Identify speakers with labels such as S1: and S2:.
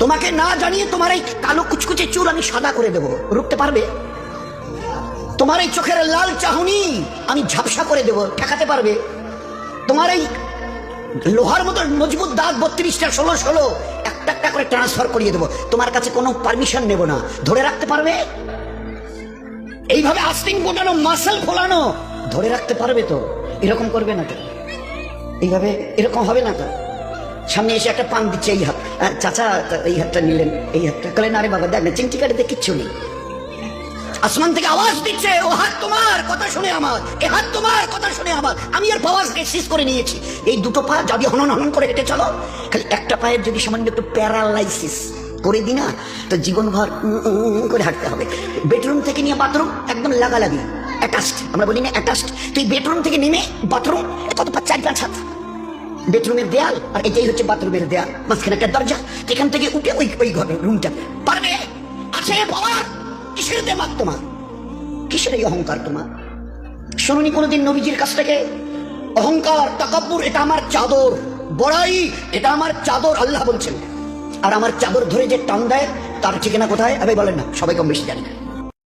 S1: তোমাকে না জানিয়ে তোমার এই কালো কুচকুচে চুল আমি সাদা করে দেবো, রুখতে পারবে? তোমার এই চোখের লাল চাহনি আমি ঝাপসা করে দেবো, ঠেকাতে পারবে? তোমার এই লোহার মতো মজবুত দাঁত 32টা 16 একটা একটা করে ট্রান্সফার করিয়ে দেবো, তোমার কাছে কোনো পারমিশন নেব না, ধরে রাখতে পারবে? এইভাবে আস্তিং বোটানো, মাসেল ফোলানো ধরে রাখতে পারবে তো? এরকম করবে না তো? এইভাবে এরকম হবে না তো? সামনে এসে একটা পান দিচ্ছে, এই হাত, চাচা এই হাতটা নিলেন, এই হাতটা কলেন, আরে বাবা দেখ না চিংটি কাটিতে কিচ্ছু নেই। আসমান থেকে আওয়াজ দিচ্ছে, ও হাত তোমার কথা শুনে আমার, এ হাত তোমার কথা শুনে আমার, আমি আর পাওয়াজকে শেষ করে নিয়েছি। এই দুটো পা যদি হনন হনন করে হেঁটে চলো, খালি একটা পায়ের যদি সামান্য একটু প্যারালাইসিস করে দিই না, তো জীবনভর করে হাঁটতে হবে। বেডরুম থেকে নিয়ে বাথরুম একদম লাগালাগি, অ্যাটাচড, আমরা বলি না অ্যাটাচড। তুই বেডরুম থেকে নেমে বাথরুম কত 4-5 হাত, বেডরুমের দেয়াল আর এটাই হচ্ছে বাথরুমের দেয়াল, মাঝখানে একটা দরজা, এখান থেকে উঠে ওই ঘরের রুমটা পারবে? আছে পাওয়ার? কিসের দেমাগ তোমার? কিসের এই অহংকার তোমার? শুনুনি কোনোদিন নবীজির কাছ থেকে অহংকার, তাকাব্বুর এটা আমার চাদর, বড়াই এটা আমার চাদর, আল্লাহ বলছেন। আর আমার চাদর ধরে যে টান দেয় তার ঠিকানা কোথায়? আরে বলেন না, সবাই কম বেশি জানি না।